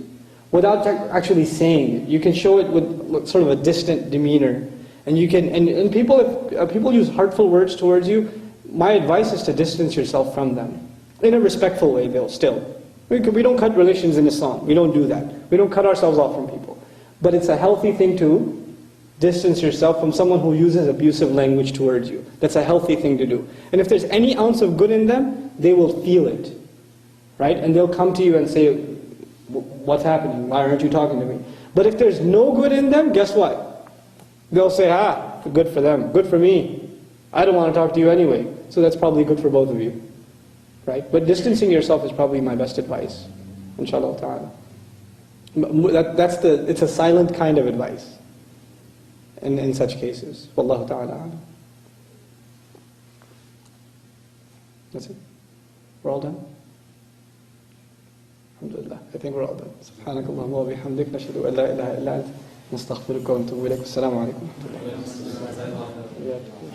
S1: without actually saying it. You can show it with sort of a distant demeanor. And you can, and people, if people use hurtful words towards you, my advice is to distance yourself from them. In a respectful way, though, still. We don't cut relations in Islam. We don't do that. We don't cut ourselves off from people. But it's a healthy thing to distance yourself from someone who uses abusive language towards you. That's a healthy thing to do. And if there's any ounce of good in them, they will feel it. Right? And they'll come to you and say, what's happening? Why aren't you talking to me? But if there's no good in them, guess what? They'll say, good for them, good for me. I don't want to talk to you anyway. So that's probably good for both of you. Right? But distancing yourself is probably my best advice. Inshallah ta'ala. It's a silent kind of advice. In such cases. Wallahu ta'ala. That's it? We're all done? Alhamdulillah. I think we're all done. Subhanakallahumma wa bihamdik. Nashhadu an la ilaha illa anta. نستغفرك ونتوب إليك. السلام عليكم ورحمة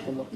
S1: الله.